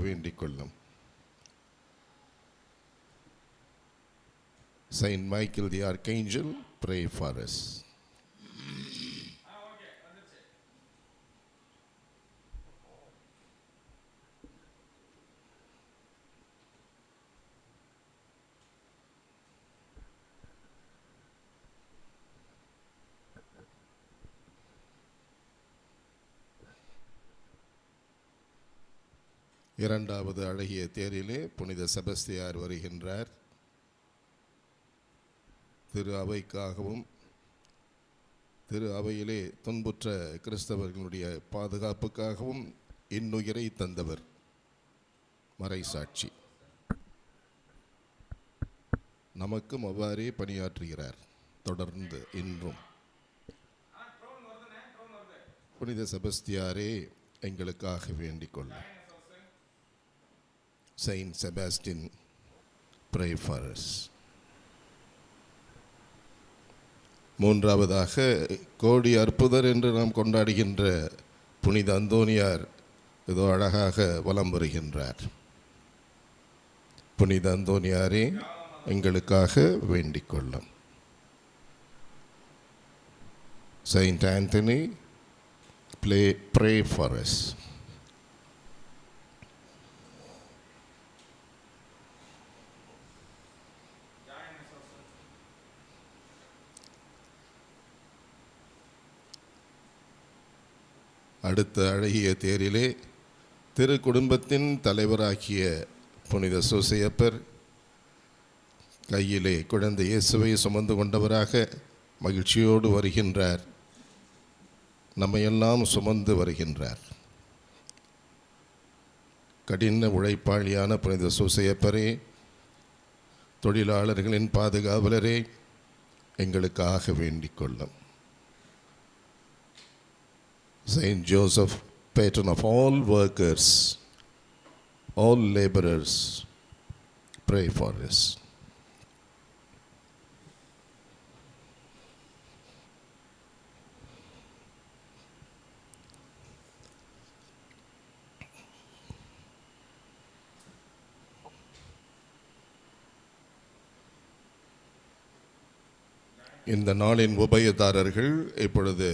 வேண்டிக் கொள்ளும். Saint Michael the Archangel, pray for us. இரண்டாவது அழகிய தேரிலே புனித செபஸ்தியார் வருகின்றார். திரு அவைக்காகவும் திரு அவையிலே துன்புற்ற கிறிஸ்தவர்களுடைய பாதுகாப்புக்காகவும் இன்னுயிரை தந்தவர் மறைசாட்சி. நமக்கும் அவ்வாறே பணியாற்றுகிறார் தொடர்ந்து இன்றும். புனித செபஸ்தியாரே எங்களுக்காக வேண்டிக் கொள்ளும். Saint Sebastian, pray for us. மூன்றாவதாக கோடி அற்புதர் என்று நாம் கொண்டாடுகின்ற புனித அந்தோனியார் ஏதோ அழகாக வலம் வருகின்றார். புனித அந்தோனியாரே எங்களுக்காக வேண்டிக் கொள்ளும். Saint Anthony, pray for us. அடுத்த அழகிய தேரிலே திரு குடும்பத்தின் தலைவராகிய புனித சூசையப்பர் கையிலே குழந்தை இயேசுவை சுமந்து கொண்டவராக மகிழ்ச்சியோடு வருகின்றார். நம்மையெல்லாம் சுமந்து வருகின்றார். கடின உழைப்பாளியான புனித சூசையப்பரே, தொழிலாளர்களின் பாதுகாவலரே, எங்களுக்காக வேண்டிக் கொள்ளும். Saint Joseph, patron of all workers, all laborers, pray for us. இந்த நாளின் உபயதாரர்கள் இப்பொழுது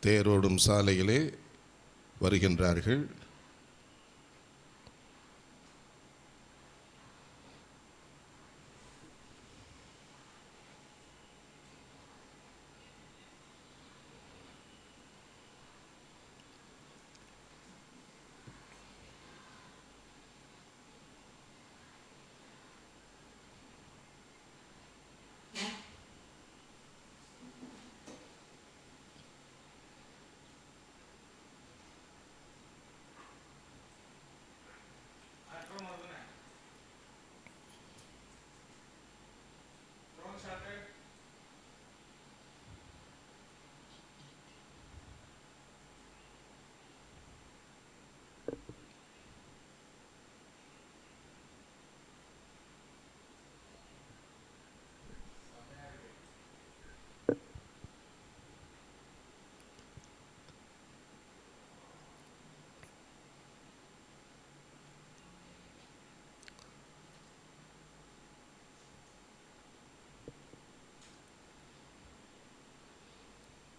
தேரோடும் சாலையிலே வருகின்றார்கள்.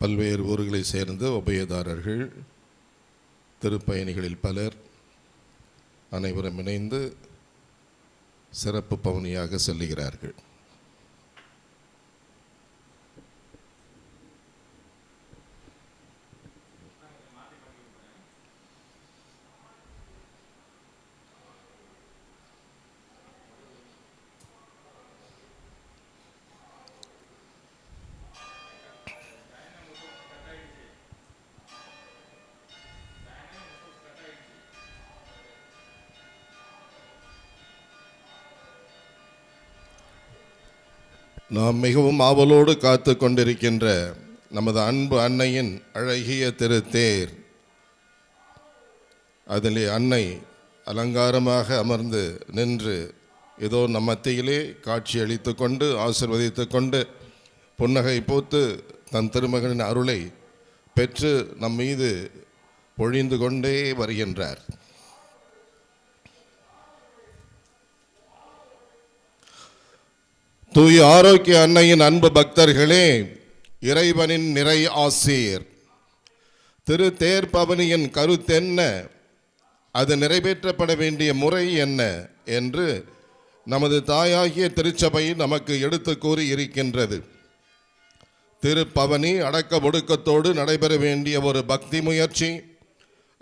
பல்வேறு ஊர்களை சேர்ந்த உபயதாரர்கள், திருப்பயணிகளில் பலர் அனைவரும் இணைந்து சிறப்பு பவனியாக செல்லுகிறார்கள். நாம் மிகவும் ஆவலோடு காத்து கொண்டிருக்கின்ற நமது அன்பு அன்னையின் அழகிய திருத்தேர், அதிலே அன்னை அலங்காரமாக அமர்ந்து நின்று ஏதோ நம் மத்தியிலே காட்சி அளித்து கொண்டு ஆசீர்வதித்து கொண்டு புன்னகை பூத்து தன் திருமகனின் அருளை பெற்று நம் மீது பொழிந்து கொண்டே வருகின்றார். தூய ஆரோக்கிய அன்னையின் அன்பு பக்தர்களே, இறைவனின் நிறை ஆசீர். திரு தேர் பவனியின் கருத்தென்ன, அது நிறைவேற்றப்பட வேண்டிய முறை என்ன என்று நமது தாயாகிய திருச்சபை நமக்கு எடுத்து கூறி இருக்கின்றது. திருப்பவனி அடக்க ஒடுக்கத்தோடு நடைபெற வேண்டிய ஒரு பக்தி முயற்சி.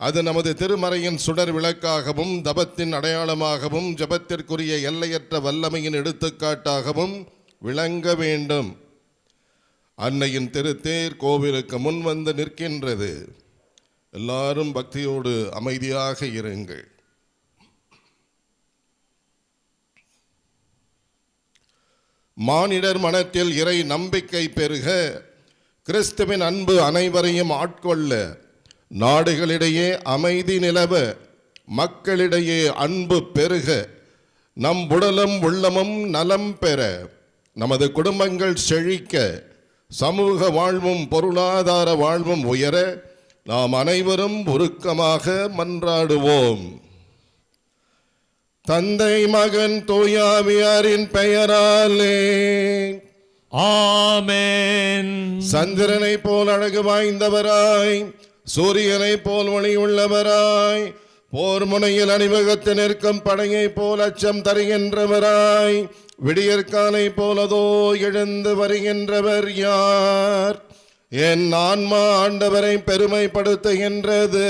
அது நமது திருமறையின் சுடர் விளக்காகவும் தபத்தின் அடையாளமாகவும் ஜபத்திற்குரிய எல்லையற்ற வல்லமையின் எடுத்துக்காட்டாகவும் விளங்க வேண்டும். அன்னையின் திருத்தேர் கோவிலுக்கு முன் வந்து நிற்கின்றது. எல்லாரும் பக்தியோடு அமைதியாக இருங்கள். மானிடர் மனத்தில் இறை நம்பிக்கை பெருக, கிறிஸ்துவின் அன்பு அனைவரையும் ஆட்கொள்ள, நாடுகளிடையே அமைதி நிலவ, மக்களிடையே அன்பு பெருக, நம் உடலும் உள்ளமும் நலம் பெற, நமது குடும்பங்கள் செழிக்க, சமூக வாழ்வும் பொருளாதார வாழ்வும் உயர நாம் அனைவரும் உருக்கமாக மன்றாடுவோம். தந்தை மகன் தூயாவியாரின் பெயராலே ஆமென். சந்திரனை போல் அழகு வாய்ந்தவராய், சூரியனை போல் ஒளி உள்ளவராய், போர் முனையில் அணிவகுத்து நிற்கும் படையை போல் அச்சம் தருகின்றவராய், விடியற்காலை போலதோ எழுந்து வருகின்றவர் யார்? என் ஆன்மா ஆண்டவரை பெருமைப்படுத்துகின்றது.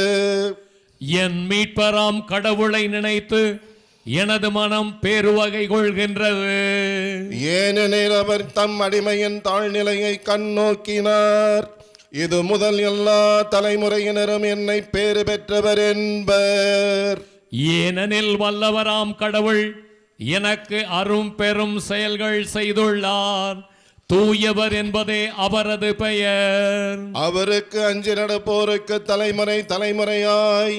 என் மீட்பராம் கடவுளை நினைத்து எனது மனம் பேருவகை கொள்கின்றது. ஏனெனில் அவர் தம் அடிமையின் தாழ்நிலையை கண்ணோக்கினார். இது முதல் எல்லா தலைமுறையினரும் என்னை பேறு பெற்றவர் என்பர். ஏனெனில் வல்லவராம் கடவுள் எனக்கு அரும் பெரும் செயல்கள் செய்துள்ளார். தூயவர் என்பதே அவரது பெயர். அவருக்கு அஞ்சி நடப்போருக்கு தலைமுறை தலைமுறையாய்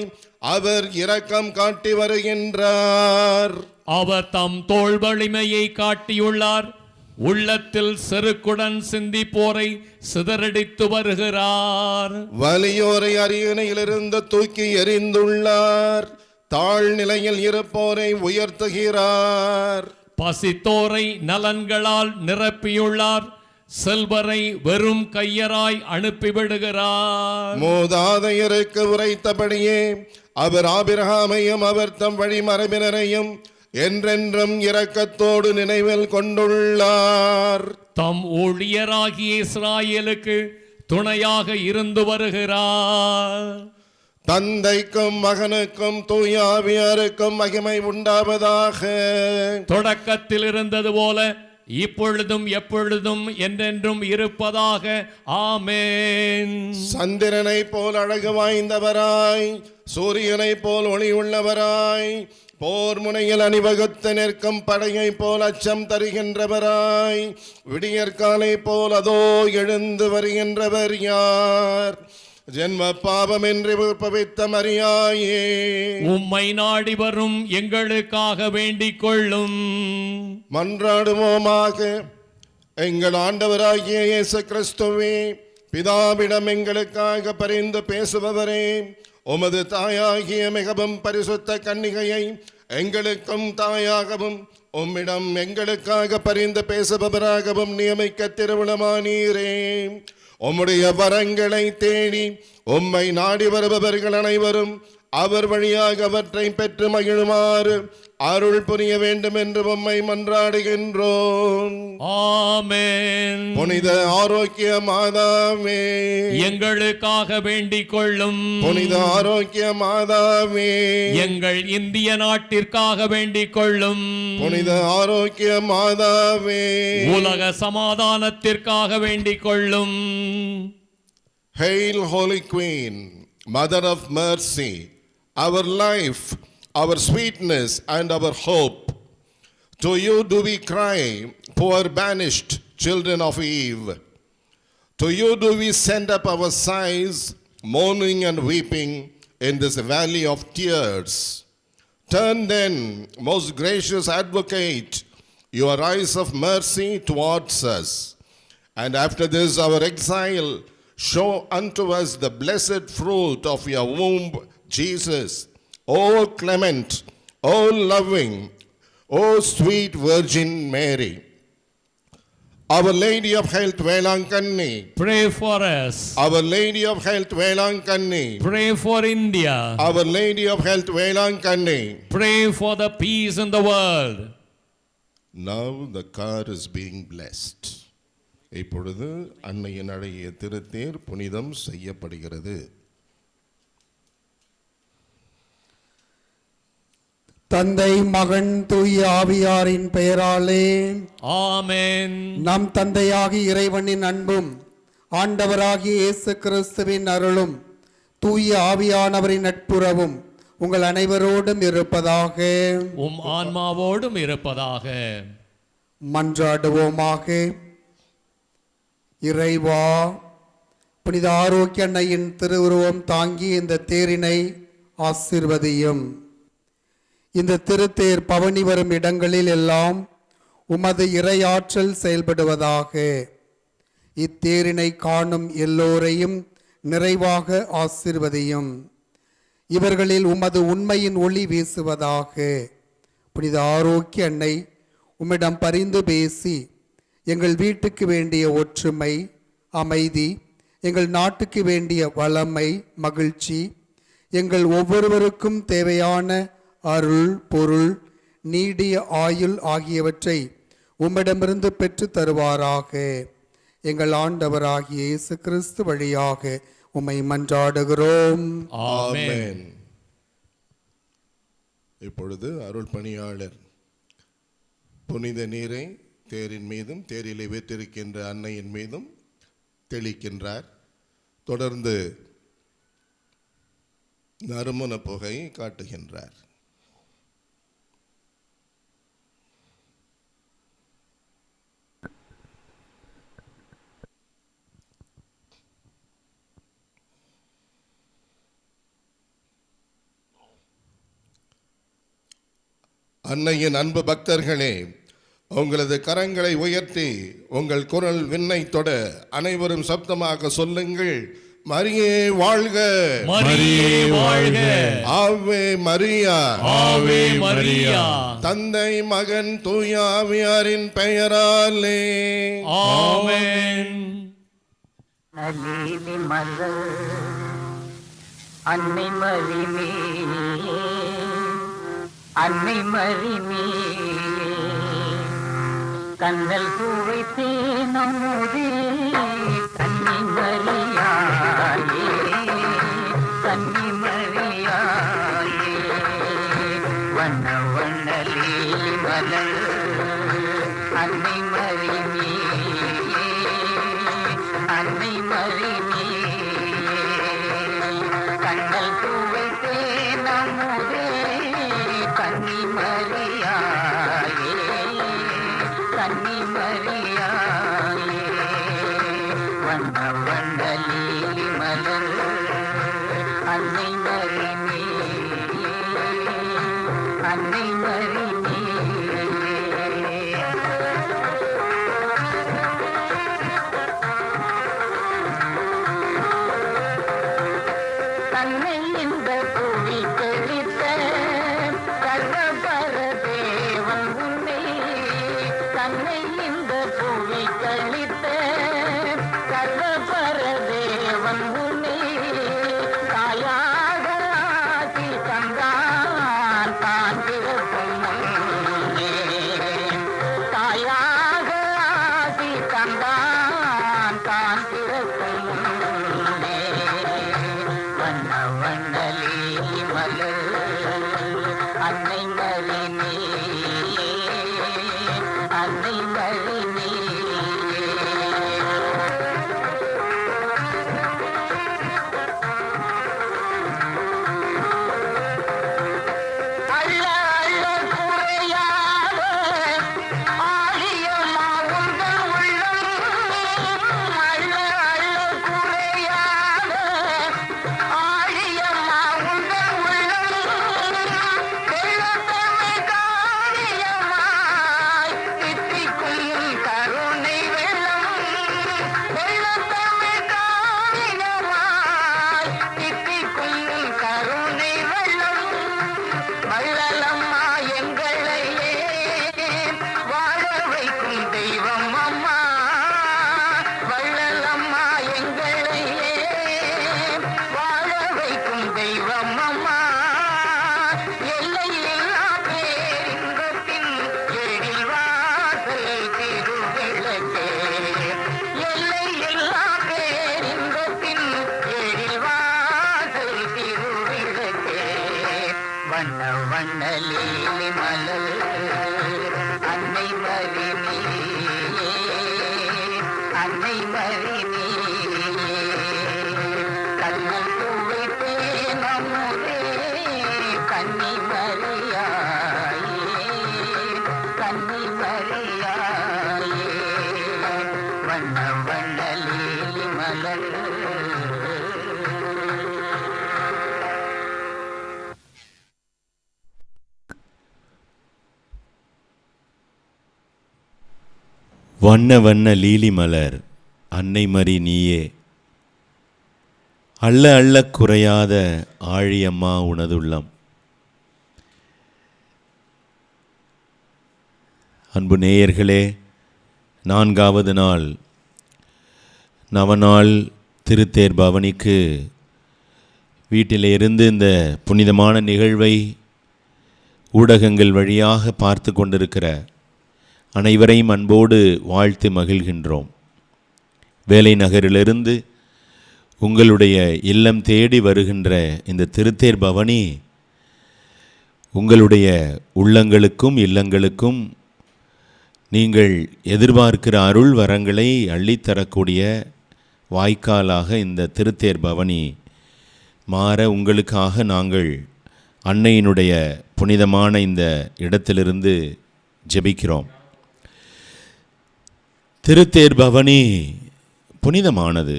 அவர் இரக்கம் காட்டி வருகின்றார். அவர் தம் தோள் வலிமையை காட்டியுள்ளார். உள்ளத்தில் செருக்குடன் சிந்திப்போரை சிதறடித்து வருகிறார். வலியோரை அரியணையிலிருந்து தூக்கி எறிந்துள்ளார். தாழ்நிலையில் இருப்போரை உயர்த்துகிறார். பசித்தோரை நலன்களால் நிரப்பியுள்ளார். செல்வரை வெறும் கையராய் அனுப்பிவிடுகிறார். மூதாதையருக்கு உரைத்தபடியே அவர் ஆபிரகாமையும் அவர் தம் வழிமரபினரையும் என்றென்றும் இரக்கத்தோடு நினைவில் கொண்டுள்ளார். தம் ஊழியராகிய இஸ்ராயேலுக்கு துணையாக இருந்து வருகிறார். தந்தைக்கும் மகனுக்கும் தூய ஆவியாருக்கும் மகிமை உண்டாவதாக. தொடக்கத்தில் இருந்தது போல இப்பொழுதும் எப்பொழுதும் என்றென்றும் இருப்பதாக. ஆமென். சந்திரனை போல் அழகு வாய்ந்தவராய், சூரியனை போல் ஒளி உள்ளவராய், போர் முனையில் அணிவகுத்து நிற்கும் படையை போல் அச்சம் தருகின்றவராய், விடியற்காலை போல் அதோ எழுந்து வருகின்றவர் யார்? ஜென்ம பாவமின்றி உற்பவித்த மரியாயே, உம்மை நாடி வரும் எங்களுக்காக வேண்டிக் கொள்ளும். மன்றாடுவோமாக. எங்கள் ஆண்டவராகிய இயேசு கிறிஸ்துவே, பிதாவிடம் எங்களுக்காக பரிந்து பேசுபவரே, உமது தாயாகிய மிகவும் பரிசுத்த கன்னிகையை எங்களுக்கும் தாயாகவும் உம்மிடம் எங்களுக்காக பரிந்து பேசுபவராகவும் நியமிக்க திருவுளமானீரே. உம்முடைய வரங்களை தேடி உம்மை நாடி வருபவர்கள் அனைவரும் அவர் வழியாக அவற்றை பெற்று மகிழுமாறு அருள் புரிய வேண்டும் என்று உம்மை மன்றாடுகின்றோம். ஆமென். புனித ஆரோக்கிய மாதாவே, எங்களுக்காக வேண்டிக் கொள்ளும். புனித ஆரோக்கிய மாதாவே, எங்கள் இந்திய நாட்டிற்காக வேண்டிக் கொள்ளும். புனித ஆரோக்கிய மாதாவே, உலக சமாதானத்திற்காக வேண்டிக் கொள்ளும். Hail Holy Queen, Mother of Mercy, our life, our sweetness and our hope. To you do we cry, poor banished children of Eve. To you do we send up our sighs, mourning and weeping in this valley of tears. Turn then, most gracious advocate, your eyes of mercy towards us, and after this our exile, show unto us the blessed fruit of your womb, Jesus. O clement, O loving, O sweet Virgin Mary. Our Lady of Health, Velankanni. Pray for us. Our Lady of Health, Velankanni. Pray for India. Our Lady of Health, Velankanni. Pray for the peace in the world. Now the car is being blessed. இப்பொழுது அன்னையின் அழகிய திருத்தேர் புனிதம் செய்யப்படுகிறது. தந்தை மகன் தூய ஆவியாரின் பெயராலே ஆமென். நம் தந்தையாகிய இறைவனின் அன்பும் ஆண்டவராகிய இயேசு கிறிஸ்துவின் அருளும் தூய ஆவியானவரின் நட்புறவும் உங்கள் அனைவரோடும் இருப்பதாக. உம் ஆன்மாவோடும் இருப்பதாக. மன்றாடுவோமாக. இறைவா, புனித ஆரோக்கிய அன்னையின் திருவுருவம் தாங்கி இந்த தேரினை ஆசீர்வதியும். இந்த திருத்தேர் பவனி வரும் இடங்களில் எல்லாம் உமது இறையாற்றல் செயல்படுவதாக. இத்தேரினை காணும் எல்லோரையும் நிறைவாக ஆசீர்வதியும். இவர்களில் உமது உண்மையின் ஒளி வீசுவதாக. புனித ஆரோக்கிய அன்னை உம்மிடம் பரிந்து பேசி எங்கள் வீட்டுக்கு வேண்டிய ஒற்றுமை, அமைதி, எங்கள் நாட்டுக்கு வேண்டிய வளமை, மகிழ்ச்சி, எங்கள் ஒவ்வொருவருக்கும் தேவையான அருள், பொருள், நீடிய ஆயுள் ஆகியவற்றை உம்மிடமிருந்து பெற்று தருவாராக. எங்கள் ஆண்டவராகிய இயேசு கிறிஸ்து வழியாக உம்மை மன்றாடுகிறோம். ஆமென். இப்பொழுது அருள் பணியாளர் புனித நீரை தேரின் மீதும் தேரிலே வீற்றிருக்கின்ற அன்னையின் மீதும் தெளிக்கின்றார். தொடர்ந்து நறுமண புகை காட்டுகின்றார். அன்னையின் அன்பு பக்தர்களே, உங்களது கரங்களை உயர்த்தி உங்கள் குரல் விண்ணை தொட அனைவரும் சப்தமாக சொல்லுங்கள். மரியே வாழ்க, மரியே வாழ்க, ஆவே மரியா, ஆவே மரியா. தந்தை மகன் தூய ஆவியாரின் பெயராலே ஆமென். நலீலி மலர் அன்னை மரிமே, அன்னை மரிமே, கண்ணல் சுவைத்தே நம்முதே கன்னி மரியாயே, கன்னி மரியாயே. வண்ண வண்ணலி மலர் அன்னை மரிமே, அன்னை மரிமே, கண்ணல் சுவைத்தே நம்முதே கன்னி மரியாயே, கன்னி மரியாயே. வண்ண வண்ணலி மலர் அன்னை மரிமே, அன்னை மரிமே. கண்ணை மறினே கண்ணல் துவைத்தே நம்முதே கன்னி மறியாயே கன்னி மறியாயே வண்ண வண்ண லீலி மலர் வண்ண வண்ண லீலி மலர் அன்னை மரி நீயே, அள்ள அள்ள குறையாத ஆழியம்மா உனதுள்ளம். அன்பு நேயர்களே, 4வது நாள் நவநாள் திருத்தேர் பவனிக்கு வீட்டிலே இருந்து இந்த புனிதமான நிகழ்வை ஊடகங்கள் வழியாக பார்த்து கொண்டிருக்கிற அனைவரையும் அன்போடு வாழ்த்து மகிழ்கின்றோம். வேலை நகரிலிருந்து உங்களுடைய இல்லம் தேடி வருகின்ற இந்த திருத்தேர் பவனி உங்களுடைய உள்ளங்களுக்கும் இல்லங்களுக்கும் நீங்கள் எதிர்பார்க்கிற அருள் வரங்களை அள்ளித்தரக்கூடிய வாய்க்காலாக இந்த திருத்தேர் பவனி மாற உங்களுக்காக நாங்கள் அன்னையினுடைய புனிதமான இந்த இடத்திலிருந்து ஜெபிக்கிறோம். திருத்தேர் பவனி புனிதமானது.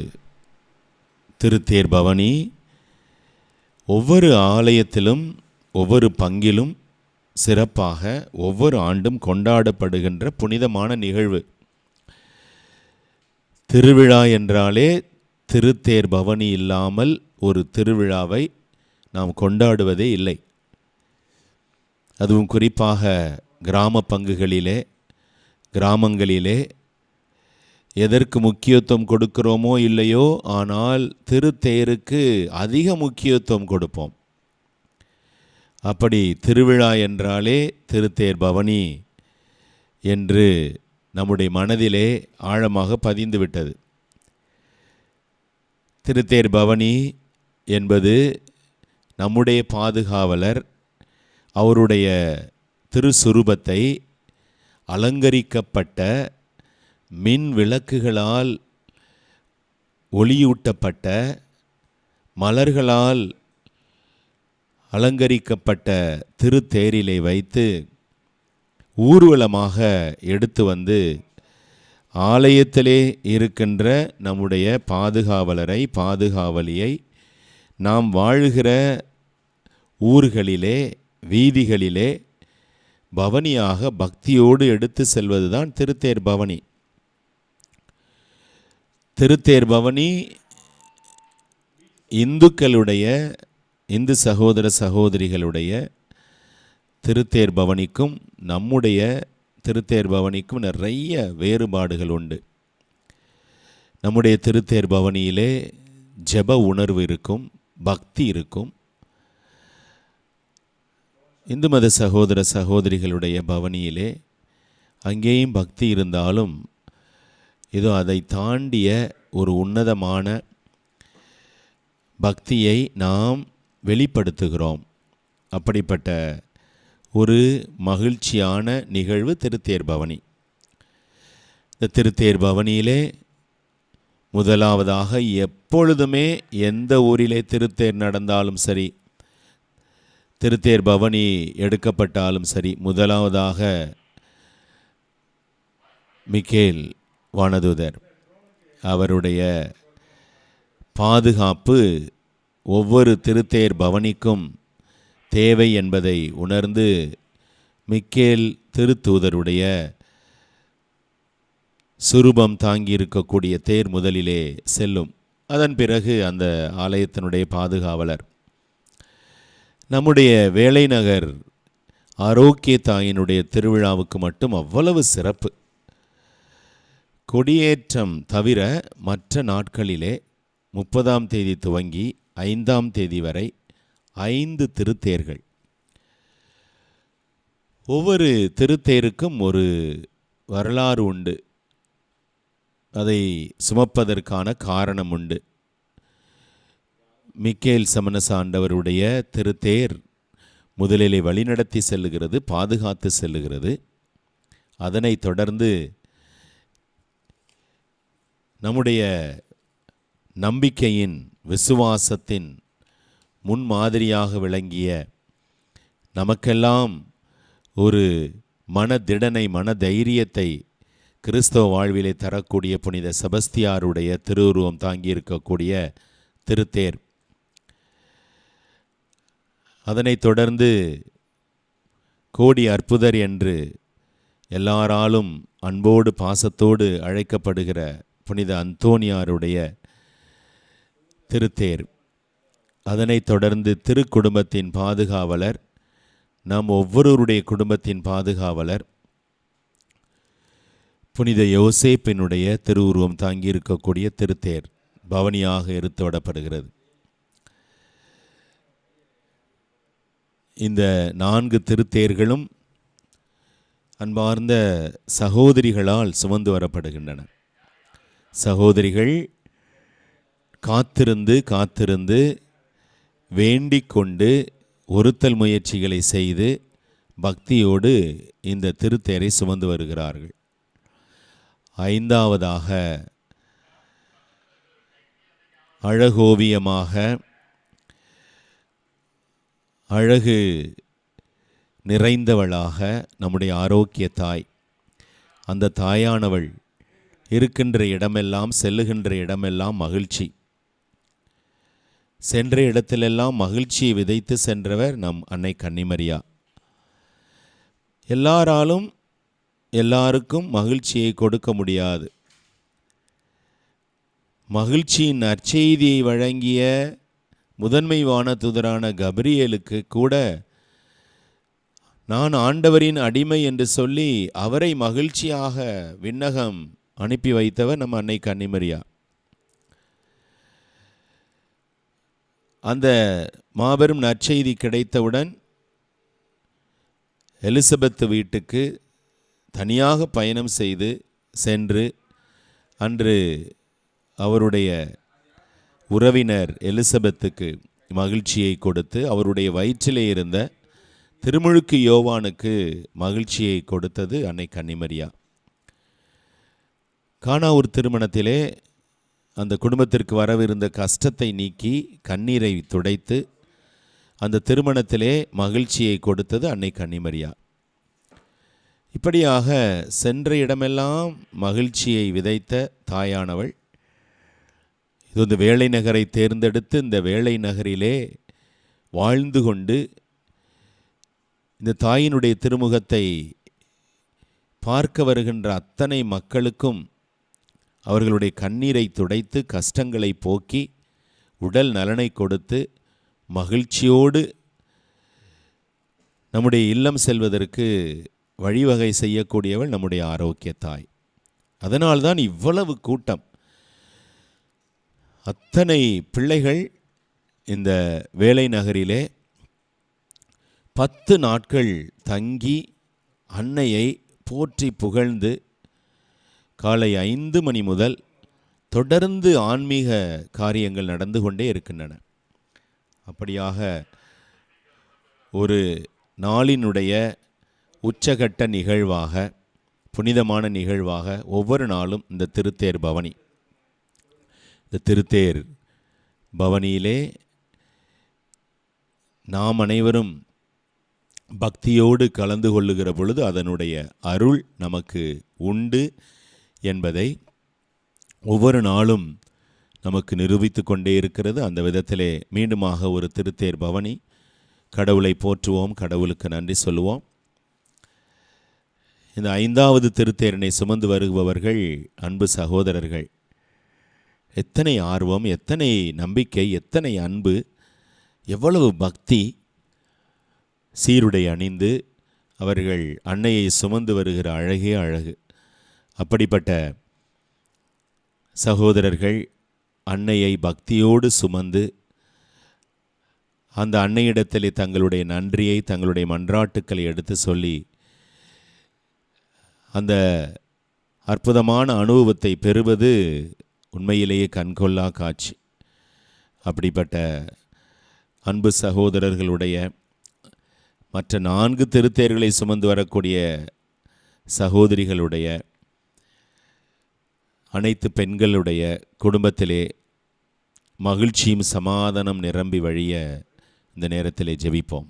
திருத்தேர் பவனி ஒவ்வொரு ஆலயத்திலும் ஒவ்வொரு பங்கிலும் சிறப்பாக ஒவ்வொரு ஆண்டும் கொண்டாடப்படுகின்ற புனிதமான நிகழ்வு. திருவிழா என்றாலே திருத்தேர் பவனி இல்லாமல் ஒரு திருவிழாவை நாம் கொண்டாடுவதே இல்லை. அதுவும் குறிப்பாக கிராம பங்குகளிலே கிராமங்களிலே எதற்கு முக்கியத்துவம் கொடுக்கிறோமோ இல்லையோ, ஆனால் திருத்தேருக்கு அதிக முக்கியத்துவம் கொடுப்போம். அப்படி திருவிழா என்றாலே திருத்தேர் பவனி என்று நம்முடைய மனதிலே ஆழமாக பதிந்து விட்டது. திருத்தேர் பவனி என்பது நம்முடைய பாதுகாவலர் அவருடைய திருசுரூபத்தை அலங்கரிக்கப்பட்ட மின் விளக்குகளால் ஒளியூட்டப்பட்ட மலர்களால் அலங்கரிக்கப்பட்ட திருத்தேரிலே வைத்து ஊர்வலமாக எடுத்து வந்து ஆலயத்திலே இருக்கின்ற நம்முடைய பாதுகாவலரை பாதுகாவலியை நாம் வாழுகிற ஊர்களிலே வீதிகளிலே பவனியாக பக்தியோடு எடுத்து செல்வதுதான் திருத்தேர் பவனி. திருத்தேர் பவனி இந்துக்களுடைய இந்து சகோதர சகோதரிகளுடைய திருத்தேர் பவனிக்கும் நம்முடைய திருத்தேர் பவனிக்கும் நிறைய வேறுபாடுகள் உண்டு. நம்முடைய திருத்தேர் பவனியிலே ஜெப உணர்வு இருக்கும், பக்தி இருக்கும். இந்து மத சகோதர சகோதரிகளுடைய பவனியிலே அங்கேயும் பக்தி இருந்தாலும் இதோ அதை தாண்டிய ஒரு உன்னதமான பக்தியை நாம் வெளிப்படுத்துகிறோம். அப்படிப்பட்ட ஒரு மகிழ்ச்சியான நிகழ்வு திருத்தேர் பவனி. இந்த திருத்தேர் பவனியிலே முதலாவதாக எப்பொழுதுமே எந்த ஊரிலே திருத்தேர் நடந்தாலும் சரி, திருத்தேர் பவனி எடுக்கப்பட்டாலும் சரி, முதலாவதாக மிக்கேல் வானதூதர் அவருடைய பாதுகாப்பு ஒவ்வொரு திருத்தேர் பவனிக்கும் தேவை என்பதை உணர்ந்து மிக்கேல் திருத்தூதருடைய சுரூபம் தாங்கியிருக்கக்கூடிய தேர் முதலிலே செல்லும். அதன் பிறகு அந்த ஆலயத்தினுடைய பாதுகாவலர். நம்முடைய வேலைநகர் ஆரோக்கிய தாயினுடைய திருவிழாவுக்கு மட்டும் அவ்வளவு சிறப்பு. கொடியேற்றம் தவிர மற்ற நாட்களிலே 30ஆம் தேதி துவங்கி 5ஆம் தேதி வரை 5 திருத்தேர்கள். ஒவ்வொரு திருத்தேருக்கும் ஒரு வரலாறு உண்டு. அதை சுமப்பதற்கான காரணம் உண்டு. மிக்கேல் சமணச ஆண்டவருடைய திருத்தேர் முதலிலே வழிநடத்தி செல்லுகிறது, பாதுகாத்து செல்லுகிறது. அதனைத் தொடர்ந்து நம்முடைய நம்பிக்கையின் விசுவாசத்தின் முன்மாதிரியாக விளங்கிய நமக்கெல்லாம் ஒரு மனதிடனை மனதைரியத்தை கிறிஸ்தவ வாழ்விலே தரக்கூடிய புனித செபஸ்தியாருடைய திருவுருவம் தாங்கியிருக்கக்கூடிய திருத்தேர். அதனைத் தொடர்ந்து கோடி அற்புதர் என்று எல்லாராலும் அன்போடு பாசத்தோடு அழைக்கப்படுகிற புனித அந்தோனியாருடைய திருத்தேர். அதனைத் தொடர்ந்து திருக்குடும்பத்தின் பாதுகாவலர், நம் ஒவ்வொருவருடைய குடும்பத்தின் பாதுகாவலர் புனித யோசேப்பினுடைய திருவுருவம் தாங்கியிருக்கக்கூடிய திருத்தேர் பவனியாக எடுத்துவிடப்படுகிறது. இந்த 4 திருத்தேர்களும் அன்பார்ந்த சகோதரிகளால் சுமந்து வரப்படுகின்றன. சகோதரிகள் காத்திருந்து வேண்டிக் கொண்டு ஒருத்தல் முயற்சிகளை செய்து பக்தியோடு இந்த திருத்தேரை சுமந்து வருகிறார்கள். 5ஆவதாக அழகோவியமாக அழகு நிறைந்தவளாக நம்முடைய ஆரோக்கிய தாய், அந்த தாயானவள் இருக்கின்ற இடமெல்லாம் செல்லுகின்ற இடமெல்லாம் மகிழ்ச்சி, சென்ற இடத்திலெல்லாம் மகிழ்ச்சியை விதைத்து சென்றவர் நம் அன்னை கன்னிமரியா. எல்லாராலும் எல்லாருக்கும் மகிழ்ச்சியை கொடுக்க முடியாது. மகிழ்ச்சியின் நற்செய்தியை வழங்கிய முதன்மை வானதூதரான கபிரியேலுக்கு கூட நான் ஆண்டவரின் அடிமை என்று சொல்லி அவரை மகிழ்ச்சியாக விண்ணகம் அனுப்பி வைத்தவர் நம்ம அன்னை கன்னிமரியா. அந்த மாபெரும் நற்செய்தி கிடைத்தவுடன் எலிசபெத் வீட்டுக்கு தனியாக பயணம் செய்து சென்று அன்று அவருடைய உறவினர் எலிசபெத்துக்கு மகிழ்ச்சியை கொடுத்து அவருடைய வயிற்றிலே இருந்த திருமுழுக்கு யோவானுக்கு மகிழ்ச்சியை கொடுத்தது அன்னை கன்னிமரியா. கானாவூர் திருமணத்திலே அந்த குடும்பத்திற்கு வரவிருந்த கஷ்டத்தை நீக்கி கண்ணீரை துடைத்து அந்த திருமணத்திலே மகிழ்ச்சியை கொடுத்தது அன்னை கன்னிமரியா. இப்படியாக சென்ற இடமெல்லாம் மகிழ்ச்சியை விதைத்த தாயானவள் இது இந்த வேளை நகரை தேர்ந்தெடுத்து இந்த வேளை நகரிலே வாழ்ந்து கொண்டு இந்த தாயினுடைய திருமுகத்தை பார்க்க வருகின்ற அத்தனை மக்களுக்கும் அவர்களுடைய கண்ணீரை துடைத்து கஷ்டங்களை போக்கி உடல் நலனை கொடுத்து மகிழ்ச்சியோடு நம்முடைய இல்லம் செல்வதற்கு வழிவகை செய்யக்கூடியவள் நம்முடைய ஆரோக்கிய தாய். அதனால்தான் இவ்வளவு கூட்டம், அத்தனை பிள்ளைகள் இந்த வேளை நகரிலே 10 நாட்கள் தங்கி அன்னையை போற்றி புகழ்ந்து காலை 5 மணி முதல் தொடர்ந்து ஆன்மீக காரியங்கள் நடந்து கொண்டே இருக்கின்றன. அப்படியாக ஒரு நாளினுடைய உச்சகட்ட நிகழ்வாக, புனிதமான நிகழ்வாக ஒவ்வொரு நாளும் இந்த திருத்தேர் பவனி, இந்த திருத்தேர் பவனியிலே நாம் அனைவரும் பக்தியோடு கலந்து கொள்ளுகிற பொழுது அதனுடைய அருள் நமக்கு உண்டு என்பதை ஒவ்வொரு நாளும் நமக்கு நிரூபித்து கொண்டே இருக்கிறது. அந்த விதத்திலே மீண்டுமாக ஒரு திருத்தேர் பவனி, கடவுளை போற்றுவோம், கடவுளுக்கு நன்றி சொல்லுவோம். இந்த 5வது திருத்தேரினை சுமந்து வருபவர்கள் அன்பு சகோதரர்கள். எத்தனை ஆர்வம், எத்தனை நம்பிக்கை, எத்தனை அன்பு, எவ்வளவு பக்தி. சீருடை அணிந்து அவர்கள் அன்னையை சுமந்து வருகிற அழகே அழகு. அப்படிப்பட்ட சகோதரர்கள் அன்னையை பக்தியோடு சுமந்து அந்த அன்னையிடத்திலே தங்களுடைய நன்றியை, தங்களுடைய மன்றாட்டுக்களை எடுத்து சொல்லி அந்த அற்புதமான அனுபவத்தை பெறுவது உண்மையிலேயே கண்கொள்ளா காட்சி. அப்படிப்பட்ட அன்பு சகோதரர்களுடைய மற்ற 4 திருத்தேர்களை சுமந்து வரக்கூடிய சகோதரிகளுடைய அனைத்து பெண்களுடைய குடும்பத்திலே மகிழ்ச்சியும் சமாதானம் நிரம்பி வழிய இந்த நேரத்திலே ஜெபிப்போம்.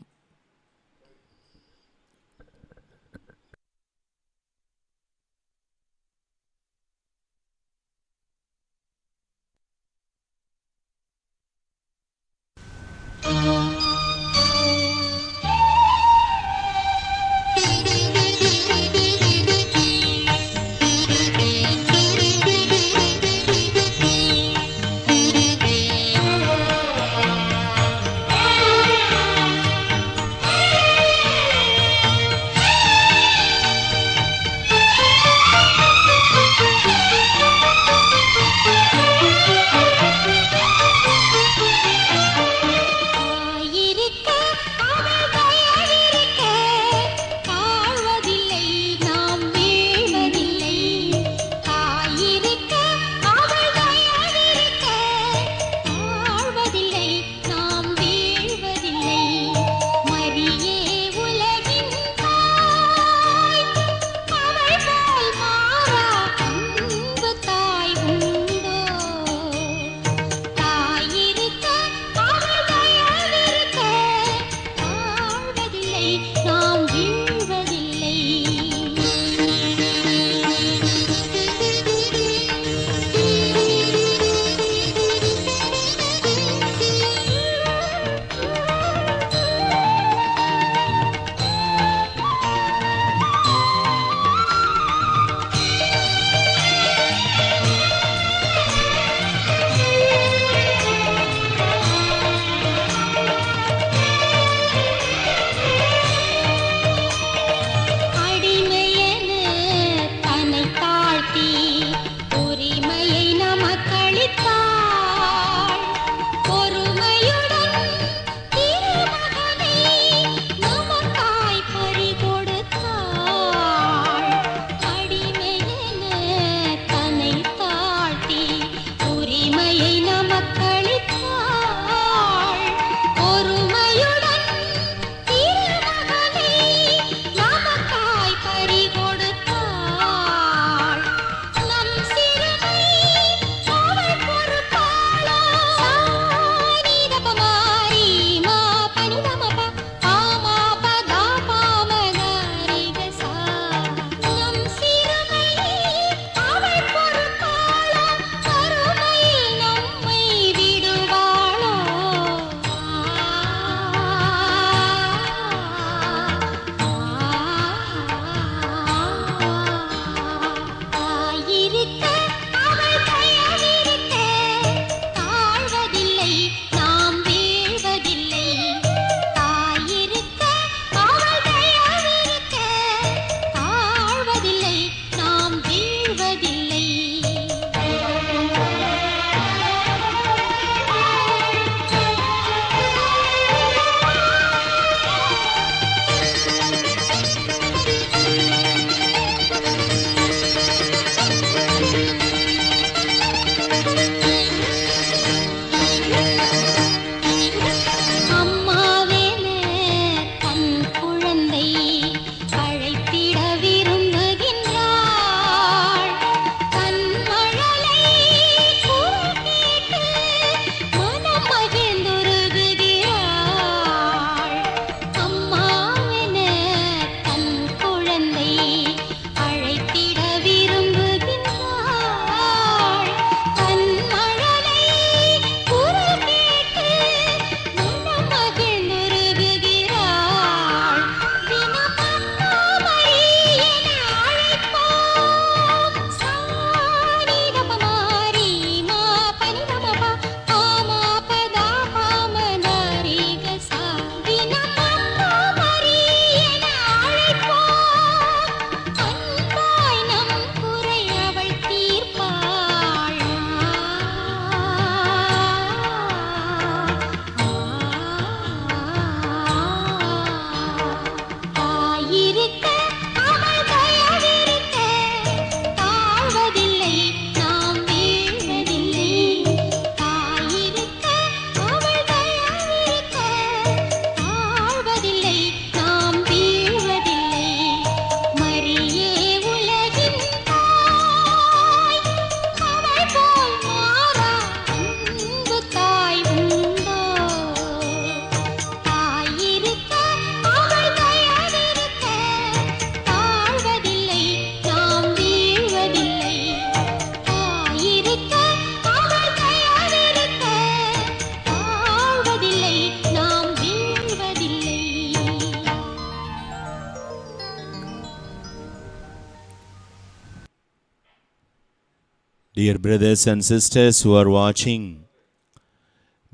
Dear brothers and sisters who are watching,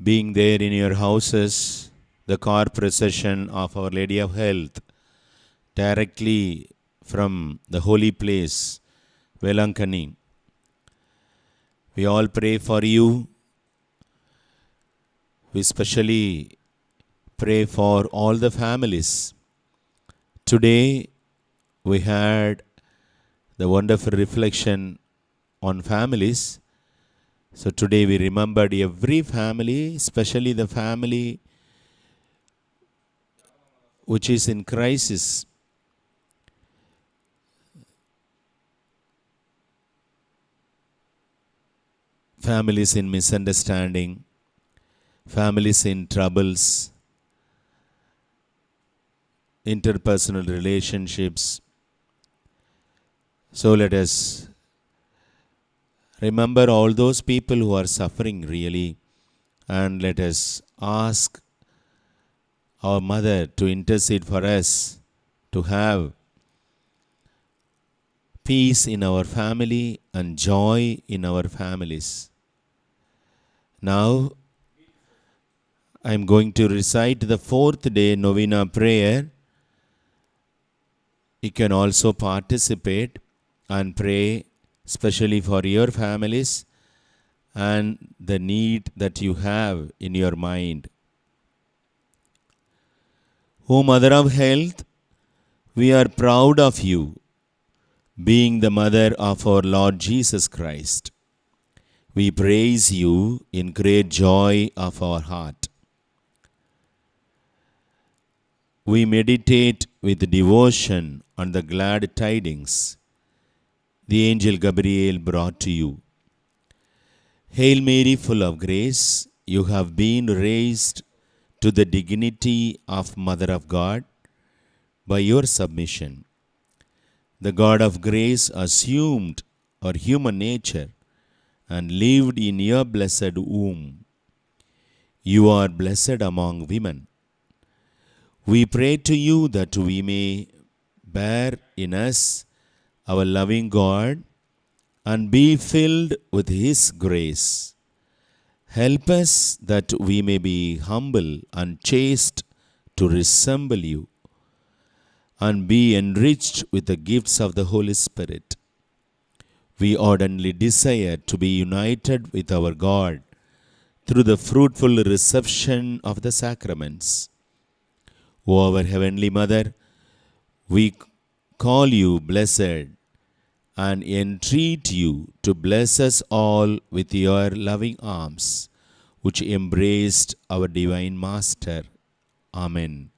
being there in your houses, the car procession of Our Lady of Health, directly from the holy place, Velankani. We all pray for you. We specially pray for all the families. Today we had the wonderful reflection on families. So today we remembered every family, especially the family which is in crisis. Families in misunderstanding, families in troubles, interpersonal relationships. So let us remember all those people who are suffering really, and let us ask our Mother to intercede for us, to have peace in our family and joy in our families. Now, I am going to recite the 4th day novena prayer. You can also participate and pray especially for your families and the need that you have in your mind. O Mother of Health, we are proud of you, being the mother of our Lord Jesus Christ. We praise you in great joy of our heart. We meditate with devotion on the glad tidings the angel Gabriel brought to you. Hail Mary, full of grace, you have been raised to the dignity of Mother of God by your submission. The God of grace assumed our human nature and lived in your blessed womb. You are blessed among women. We pray to you that we may bear in us our loving God and be filled with His grace. Help us that we may be humble and chaste to resemble you, and be enriched with the gifts of the Holy Spirit. We ardently desire to be united with our God through the fruitful reception of the sacraments. O our Heavenly Mother, we call you blessed and entreat you to bless us all with your loving arms, which embraced our Divine Master. Amen.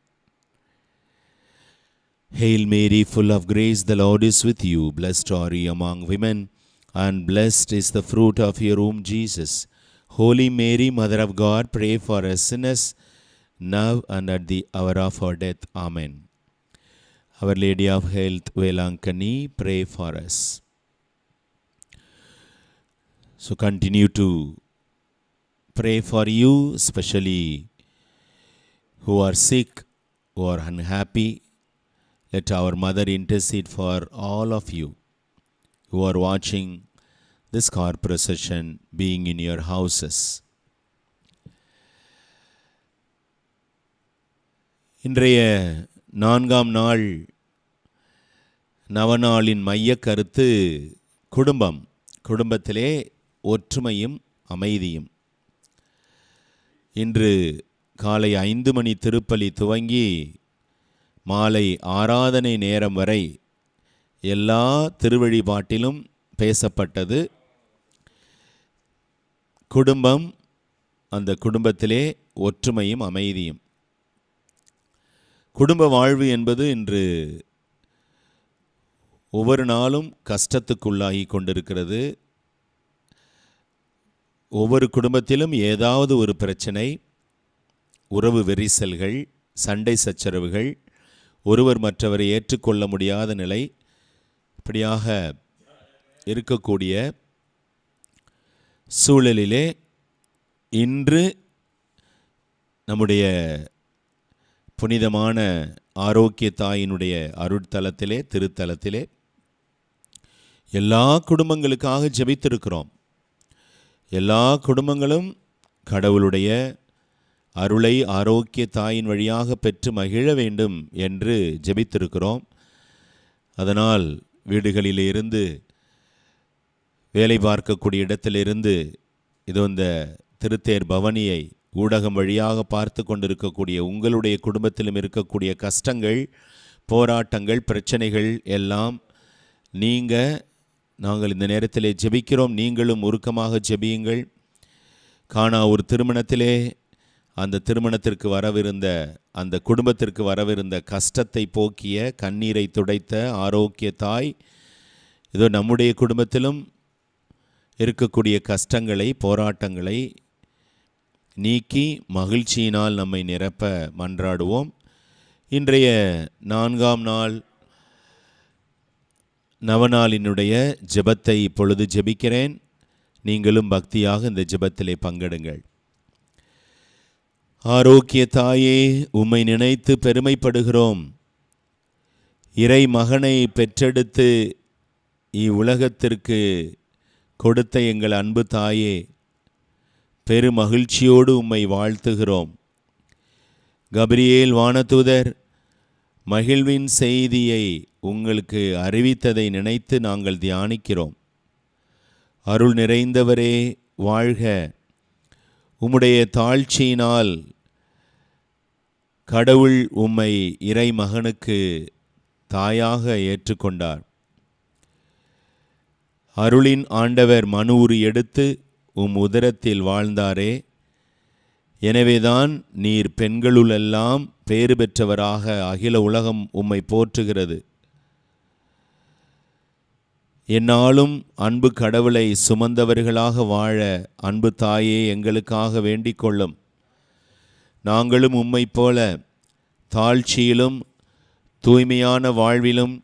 Hail Mary, full of grace, the Lord is with you. Blessed are you among women, and blessed is the fruit of your womb, Jesus. Holy Mary, Mother of God, pray for us sinners, now and at the hour of our death. Amen. Our Lady of Health, Velankani, pray for us. So continue to pray for you, especially who are sick, who are unhappy. Let our Mother intercede for all of you who are watching this car procession, being in your houses. இன்றைய 4ஆம் நாள் நவநாளின் மைய கருத்து குடும்பம். குடும்பத்திலே ஒற்றுமையும் அமைதியும். இன்று காலை 5 மணி திருப்பலி துவங்கி மாலை ஆராதனை நேரம் வரை எல்லா திருவழிபாட்டிலும் பேசப்பட்டது குடும்பம், அந்த குடும்பத்திலே ஒற்றுமையும் அமைதியும். குடும்ப வாழ்வு என்பது இன்று ஒவ்வொரு நாளும் கஷ்டத்துக்குள்ளாகி கொண்டிருக்கிறது. ஒவ்வொரு குடும்பத்திலும் ஏதாவது ஒரு பிரச்சனை, உறவு வெரிசல்கள், சண்டை சச்சரவுகள், ஒருவர் மற்றவரை ஏற்றுக்கொள்ள முடியாத நிலை, இப்படியாக இருக்கக்கூடிய சூழலிலே இன்று நம்முடைய புனிதமான ஆரோக்கிய தாயினுடைய அருட்தலத்திலே, திருத்தலத்திலே எல்லா குடும்பங்களுக்காக ஜெபித்திருக்கிறோம். எல்லா குடும்பங்களும் கடவுளுடைய அருளை ஆரோக்கிய தாயின் வழியாக பெற்று மகிழ வேண்டும் என்று ஜெபித்திருக்கிறோம். அதனால் வீடுகளில் இருந்து, வேலை பார்க்கக்கூடிய இடத்திலிருந்து இதோ இந்த திருத்தேர் பவனியை ஊடகம் வழியாக பார்த்து கொண்டிருக்கக்கூடிய உங்களுடைய குடும்பத்திலும் இருக்கக்கூடிய கஷ்டங்கள், போராட்டங்கள், பிரச்சனைகள் எல்லாம் நாங்கள் இந்த நேரத்திலே ஜெபிக்கிறோம். நீங்களும் உருக்கமாக ஜெபியுங்கள். காணா ஒரு திருமணத்திலே அந்த திருமணத்திற்கு வரவிருந்த, அந்த குடும்பத்திற்கு வரவிருந்த கஷ்டத்தை போக்கிய, கண்ணீரை துடைத்த ஆரோக்கிய தாய் இதோ நம்முடைய குடும்பத்திலும் இருக்கக்கூடிய கஷ்டங்களை, போராட்டங்களை நீக்கி மகிழ்ச்சியினால் நம்மை நிரப்ப மன்றாடுவோம். இன்றைய 4ஆம் நாள் நவநாளினுடைய ஜெபத்தை இப்பொழுது ஜெபிக்கிறேன். நீங்களும் பக்தியாக இந்த ஜெபத்திலே பங்கெடுங்கள். ஆரோக்கிய தாயே, உம்மை நினைத்து பெருமைப்படுகிறோம். இறை மகனை பெற்றெடுத்து இவ்வுலகத்திற்கு கொடுத்த எங்கள் அன்பு தாயே, பெருமகிழ்ச்சியோடு உம்மை வாழ்த்துகிறோம். கபிரியேல் வானதூதர் மகிழ்வின் செய்தியை உங்களுக்கு அறிவித்ததை நினைத்து நாங்கள் தியானிக்கிறோம். அருள் நிறைந்தவரே வாழ்க. உம்முடைய தாழ்ச்சியினால் கடவுள் உம்மை இறை மகனுக்கு தாயாக ஏற்றுக்கொண்டார். அருளின் ஆண்டவர் மனு உரு எடுத்து உம் உதரத்தில் வாழ்ந்தாரே, எனவேதான் நீர் பெண்களுளெல்லாம் பேறு பெற்றவராக அகில உலகம் உம்மை போற்றுகிறது. என்னாலும் அன்பு கடவுளை சுமந்தவர்களாக வாழ அன்பு தாயே எங்களுக்காக வேண்டிக் கொள்ளும். நாங்களும் உம்மைப் போல தாழ்ச்சியிலும் தூய்மையான வாழ்விலும்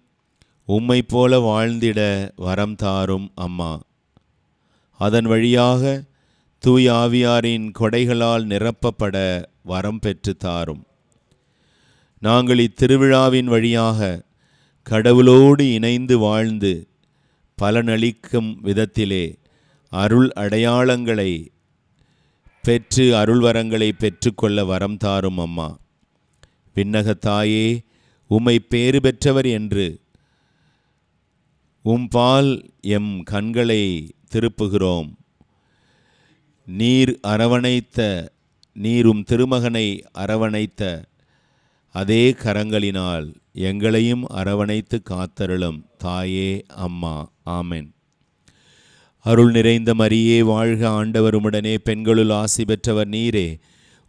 உம்மைப் போல வாழ்ந்திட வரம் தாரும் அம்மா. அதன் வழியாக தூய ஆவியாரின் கொடைகளால் நிரப்பப்பட வரம் பெற்று தாரும். நாங்கள் இத்திருவிழாவின் வழியாக கடவுளோடு இணைந்து வாழ்ந்து பலனளிக்கும் விதத்திலே அருள் அடையாளங்களை பெற்று அருள்வரங்களை பெற்றுக்கொள்ள வரம் தாரும் அம்மா. விண்ணகத்தாயே, உம்மை பேறு பெற்றவர் என்று உம்பால் எம் கண்களை திருப்புகிறோம். நீரும் திருமகனை அரவணைத்த அதே கரங்களினால் எங்களையும் அரவணைத்து காத்தருளும் தாயே அம்மா. ஆமென். அருள் நிறைந்த மரியே வாழ்க. ஆண்டவர் உம்முடனே, பெண்களுள் ஆசி பெற்றவர் நீரே.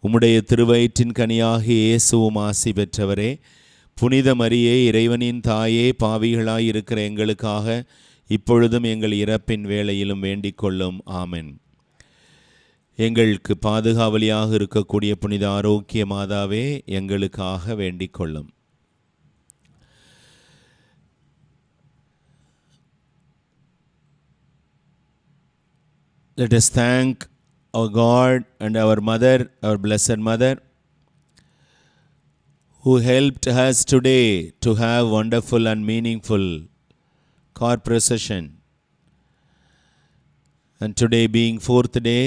உம்முடைய திருவயிற்றின் கனியாகிய இயேசுவும் ஆசி பெற்றவரே. புனித மரியே, இறைவனின் தாயே, பாவிகளாயிருக்கிற எங்களுக்காக இப்பொழுதும் எங்கள் இறப்பின் வேளையிலும் வேண்டிக் கொள்ளும். ஆமென். எங்களுக்கு பாதுகாவலியாக இருக்கக்கூடிய புனித ஆரோக்கிய மாதாவே, எங்களுக்காக வேண்டிக் கொள்ளும். Let us thank our God and our Mother, our Blessed Mother, who helped us today to have wonderful and meaningful car procession. And today being 4th day,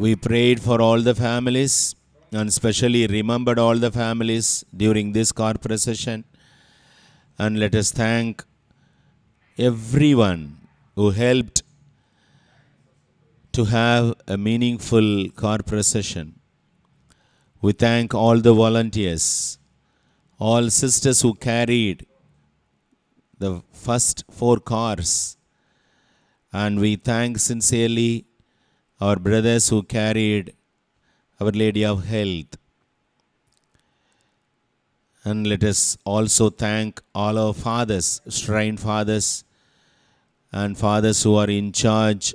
we prayed for all the families and especially remembered all the families during this car procession. And let us thank everyone who helped to have a meaningful car procession. We thank all the volunteers, all sisters who carried the first 4 cars, and we thank sincerely our brothers who carried Our Lady of Health. And let us also thank all our fathers, shrine fathers, and fathers who are in charge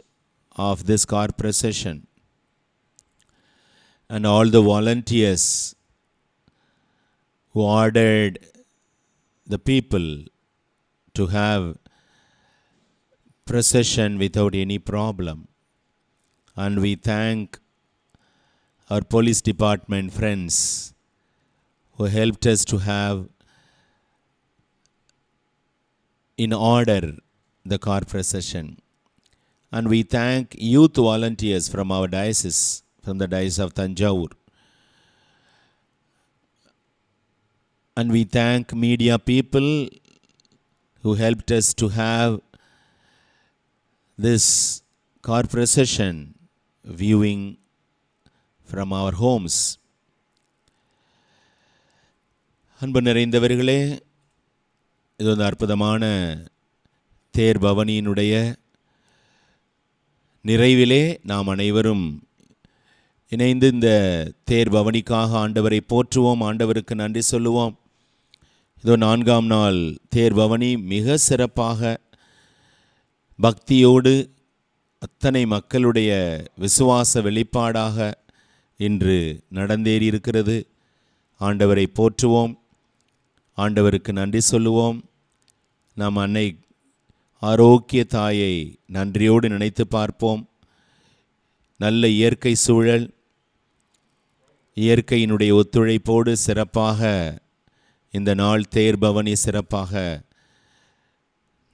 of this car procession, and all the volunteers who ordered the people to have procession without any problem. And we thank our police department friends who helped us to have in order the car procession. And we thank youth volunteers from our diocese, from the Diocese of Tanjavur. And we thank media people who helped us to have this car procession viewing from our homes. அன்பு நிறைந்தவர்களே, இது ஒரு அற்புதமான தேர் பவனியினுடைய நிறைவிலே நாம் அனைவரும் இணைந்து இந்த தேர் பவனிக்காக ஆண்டவரை போற்றுவோம், ஆண்டவருக்கு நன்றி சொல்லுவோம். இதோ 4ஆம் நாள் தேர் பவனி மிக சிறப்பாக பக்தியோடு அத்தனை மக்களுடைய விசுவாச வெளிப்பாடாக இன்று நடந்தேறி இருக்கிறது. ஆண்டவரை போற்றுவோம், ஆண்டவருக்கு நன்றி சொல்லுவோம். நாம் அன்னை ஆரோக்கிய தாயை நன்றியோடு நினைத்து பார்ப்போம். நல்ல இயற்கை சூழல், இயற்கையினுடைய ஒத்துழைப்போடு சிறப்பாக இந்த நாள் தேர் பவனி சிறப்பாக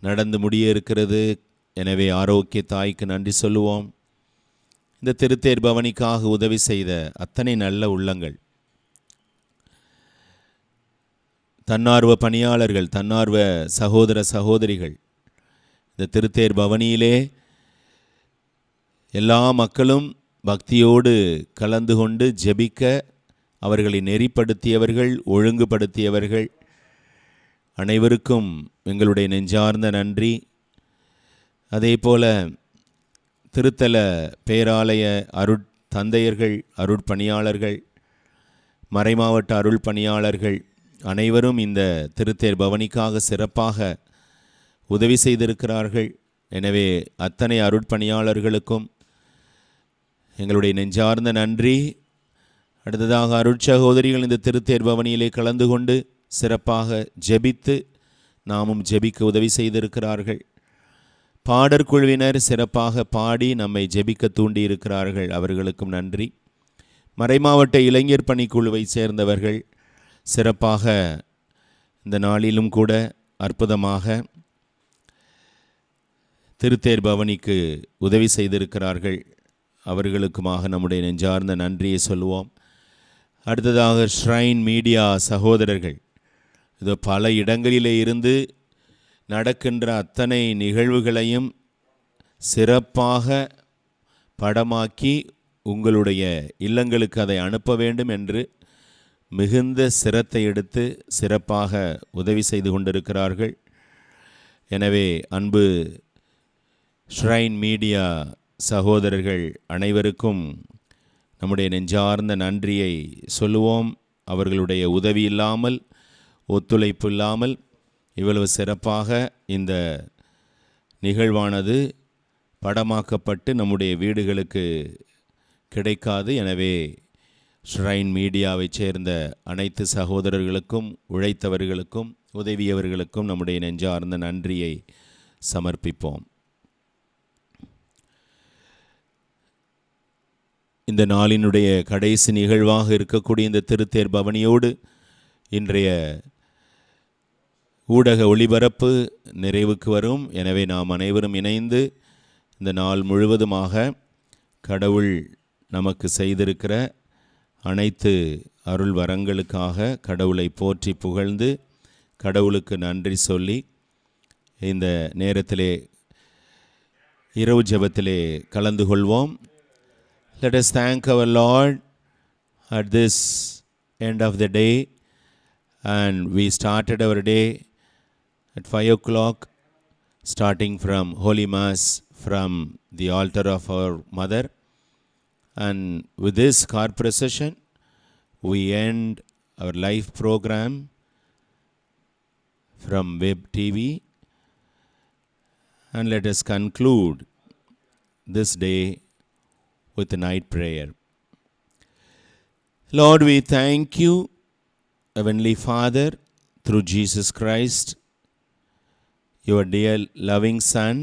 நடந்து முடிய இருக்கிறது. எனவே ஆரோக்கிய தாய்க்கு நன்றி சொல்லுவோம். இந்த திருத்தேர் பவனிக்காக உதவி செய்த அத்தனை நல்ல உள்ளங்கள், தன்னார்வ பணியாளர்கள், தன்னார்வ சகோதர சகோதரிகள், இந்த திருத்தேர் பவனியிலே எல்லா மக்களும் பக்தியோடு கலந்து கொண்டு ஜெபிக்க அவர்களை நெறிப்படுத்தியவர்கள், ஒழுங்குபடுத்தியவர்கள் அனைவருக்கும் எங்களுடைய நெஞ்சார்ந்த நன்றி. அதே போல திருத்தல பேராலய தந்தையர்கள், அருட்பணியாளர்கள், மறைமாவட்ட அருள் பணியாளர்கள் அனைவரும் இந்த திருத்தேர் பவனிக்காக சிறப்பாக உதவி செய்திருக்கிறார்கள். எனவே அத்தனை அருட்பணியாளர்களுக்கும் எங்களுடைய நெஞ்சார்ந்த நன்றி. அடுத்ததாக அருட்சகோதரிகள் இந்த திருத்தேர் பவனியிலே கலந்து கொண்டு சிறப்பாக ஜெபித்து நாமும் ஜெபிக்க உதவி செய்திருக்கிறார்கள். பாடற்குழுவினர் சிறப்பாக பாடி நம்மை ஜெபிக்க தூண்டியிருக்கிறார்கள், அவர்களுக்கும் நன்றி. மறைமாவட்ட இளைஞர் பணிக்குழுவை சேர்ந்தவர்கள் சிறப்பாக இந்த நாளிலும் கூட அற்புதமாக திருத்தேர் பவனிக்கு உதவி செய்திருக்கிறார்கள். அவர்களுக்குமாக நம்முடைய நெஞ்சார்ந்த நன்றியை சொல்லுவோம். அடுத்ததாக ஷ்ரைன் மீடியா சகோதரர்கள், இது பல இடங்களிலே இருந்து நடக்கின்ற அத்தனை நிகழ்வுகளையும் சிறப்பாக படமாக்கி உங்களுடைய இல்லங்களுக்கு அதை அனுப்ப வேண்டும் என்று மிகுந்த சிரத்தை எடுத்து சிறப்பாக உதவி செய்து கொண்டிருக்கிறார்கள். எனவே அன்பு ஷ்ரைன் மீடியா சகோதரர்கள் அனைவருக்கும் நம்முடைய நெஞ்சார்ந்த நன்றியை சொல்லுவோம். அவர்களுடைய உதவி இல்லாமல், ஒத்துழைப்பு இல்லாமல் இவ்வளவு சிறப்பாக இந்த நிகழ்வானது படமாக்கப்பட்டு நம்முடைய வீடுகளுக்கு கிடைக்காது. எனவே ஷ்ரைன் மீடியாவை சேர்ந்த அனைத்து சகோதரர்களுக்கும், உழைத்தவர்களுக்கும், உதவியவர்களுக்கும் நம்முடைய நெஞ்சார்ந்த நன்றியை சமர்ப்பிப்போம். இந்த நாளினுடைய கடைசி நிகழ்வாக இருக்கக்கூடிய இந்த திருத்தேர் பவனியோடு இன்றைய ஊடக ஒளிபரப்பு நிறைவுக்கு வரும். எனவே நாம் அனைவரும் இணைந்து இந்த நாள் முழுவதுமாக கடவுள் நமக்கு செய்திருக்கிற அனைத்து அருள் வரங்களுக்காக கடவுளை போற்றி புகழ்ந்து கடவுளுக்கு நன்றி சொல்லி இந்த நேரத்திலே இரவு ஜெபத்திலே கலந்து கொள்வோம். Let us thank our Lord at this end of the day. And we started our day at 5 o'clock, starting from Holy Mass from the altar of our Mother. And with this car procession, we end our live program from Web TV. And let us conclude this day with a night prayer. Lord, we thank you, Heavenly Father, through Jesus Christ, your dear loving Son.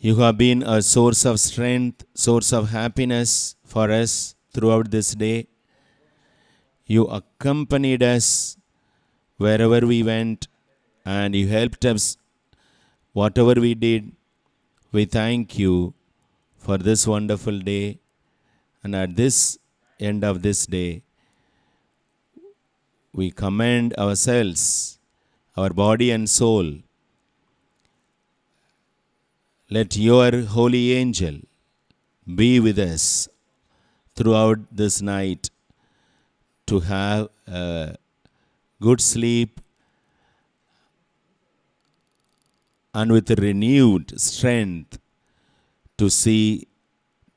You have been a source of strength, source of happiness for us throughout this day. You accompanied us wherever we went, and you helped us. Whatever we did, we thank you for this wonderful day. And at this end of this day, we commend ourselves, our body and soul. Let your holy angel be with us throughout this night to have a good sleep and with a renewed strength to see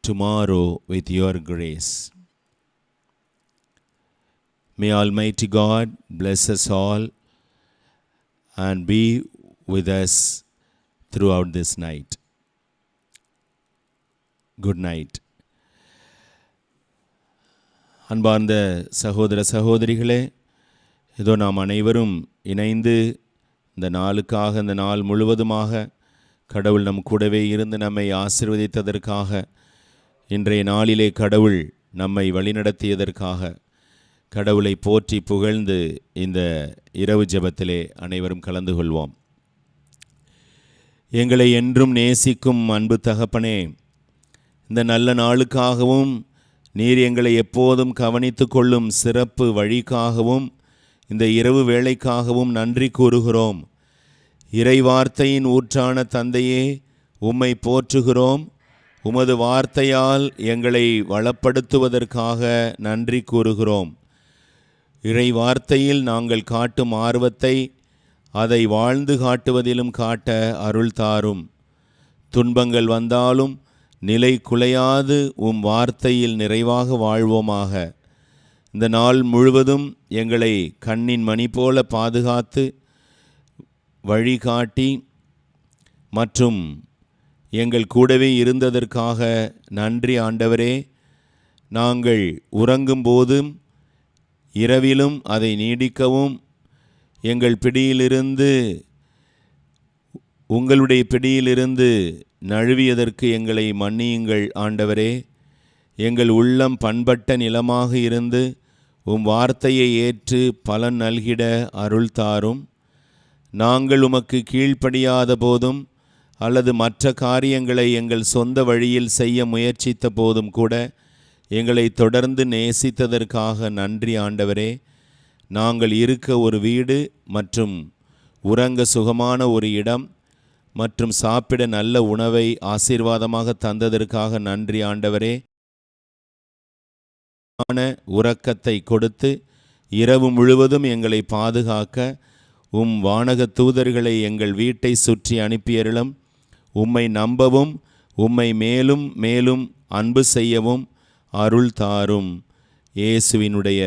tomorrow with your grace. May Almighty God bless us all and be with us throughout this night. Good night. அன்பார்ந்த சகோதர சகோதரிகளே, இதோ நாம் அனைவரும் இணைந்து இந்த நாளுக்காக, இந்த நாள் முழுவதுமாக கடவுள் நம் கூடவே இருந்து நம்மை ஆசீர்வதித்ததற்காக, இன்றைய நாளிலே கடவுள் நம்மை வழிநடத்தியதற்காக கடவுளை போற்றி புகழ்ந்து இந்த இரவு ஜெபத்திலே அனைவரும் கலந்து கொள்வோம். எங்களை என்றும் நேசிக்கும் அன்பு தகப்பனே, இந்த நல்ல நாளுக்காகவும் நீர் எங்களை எப்போதும் கவனித்து கொள்ளும் சிறப்பு வழிக்காகவும் இந்த இரவு வேளைக்காகவும் நன்றி கூறுகிறோம். இறைவார்த்தையின் ஊற்றான தந்தையே, உம்மை போற்றுகிறோம். உமது வார்த்தையால் எங்களை வளப்படுத்துவதற்காக நன்றி கூறுகிறோம். இறை வார்த்தையில் நாங்கள் காட்டும் ஆர்வத்தை அதை வாழ்ந்து காட்டுவதிலும் காட்ட அருள் தாரும். துன்பங்கள் வந்தாலும் நிலை குலையாது உம் வார்த்தையில் நிறைவாக வாழ்வோமாக. இந்த நாள் முழுவதும் எங்களை கண்ணின் மணி போல பாதுகாத்து வழிகாட்டி மற்றும் எங்கள் கூடவே இருந்ததற்காக நன்றி ஆண்டவரே. நாங்கள் உறங்கும்போதும் இரவிலும் அதை நீடிக்கவும் எங்கள் பிடியிலிருந்து உங்களுடைய பிடியிலிருந்து நழுவியதற்கு எங்களை மன்னியுங்கள் ஆண்டவரே. எங்கள் உள்ளம் பண்பட்ட நிலமாக இருந்து உம் வார்த்தையை ஏற்று பலன் நல்கிட அருள் தாரும். நாங்கள் உமக்கு கீழ்ப்படியாத போதும் அல்லது மற்ற காரியங்களை எங்கள் சொந்த வழியில் செய்ய முயற்சித்த போதும் கூட எங்களை தொடர்ந்து நேசித்ததற்காக நன்றி ஆண்டவரே. நாங்கள் இருக்க ஒரு வீடு மற்றும் உறங்க சுகமான ஒரு இடம் மற்றும் சாப்பிட நல்ல உணவை ஆசீர்வாதமாக தந்ததற்காக நன்றி ஆண்டவரே. உறக்கத்தை கொடுத்து இரவு முழுவதும் எங்களை பாதுகாக்க உம் வானக தூதர்களை எங்கள் வீட்டை சுற்றி அனுப்பியருளும். உம்மை நம்பவும் உம்மை மேலும் மேலும் அன்பு செய்யவும் அருள் தாரும். இயேசுவினுடைய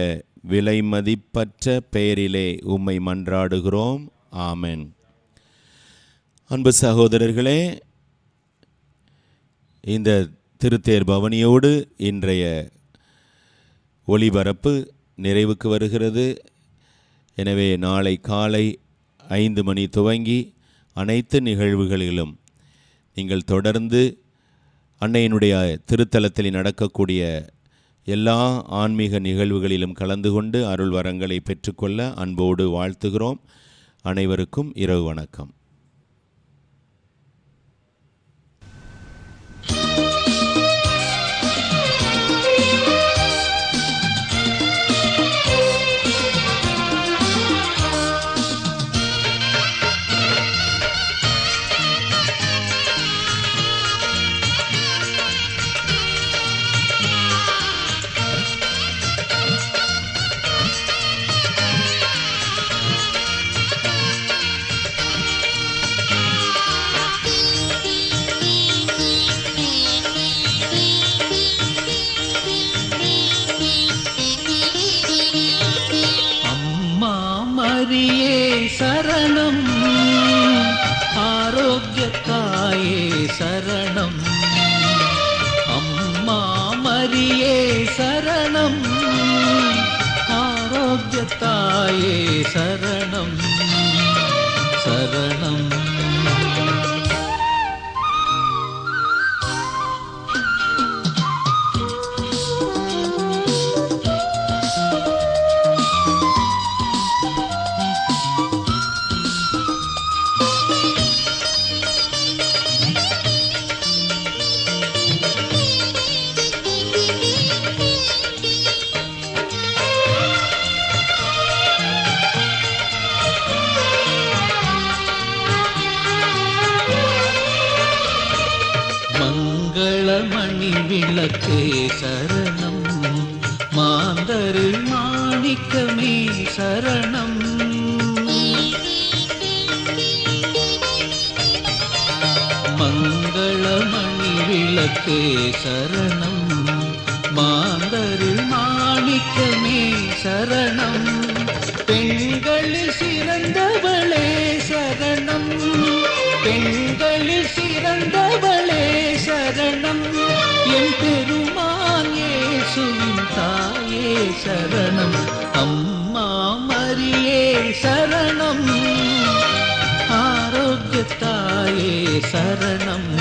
விலை மதிப்பற்ற பெயரிலே உம்மை மன்றாடுகிறோம். ஆமென். அன்பு சகோதரர்களே, இந்த திருத்தேர் பவனியோடு இன்றைய ஒளிபரப்பு நிறைவுக்கு வருகிறது. எனவே நாளை காலை 5 மணி துவங்கி அனைத்து நிகழ்வுகளிலும் நீங்கள் தொடர்ந்து அன்னையினுடைய திருத்தலத்தில் நடக்கக்கூடிய எல்லா ஆன்மீக நிகழ்வுகளிலும் கலந்து கொண்டு அருள் வரங்களை பெற்றுக்கொள்ள அன்போடு வாழ்த்துகிறோம். அனைவருக்கும் இரவு வணக்கம். சரணம் ஆரோக்கியத்தாயே சரணம் அம்மா மரியே சரணம் ஆரோக்கியத்தாயே சரணம் சரணம். விளக்கே சரணம், மாந்தரில் மாணிக்கமே சரணம். மங்களமணி விளக்கே சரணம், மாந்தரில் மாணிக்கமே சரணம். பெண்களில் சிறந்தவளே சரணம், பெண்களில் சிறந்தவளே சரணம். என் பெருமான் இயேசுவின் தாயே சரணம், அம்மா மரியே சரணம், ஆரோக்கிய தாயே சரணம்.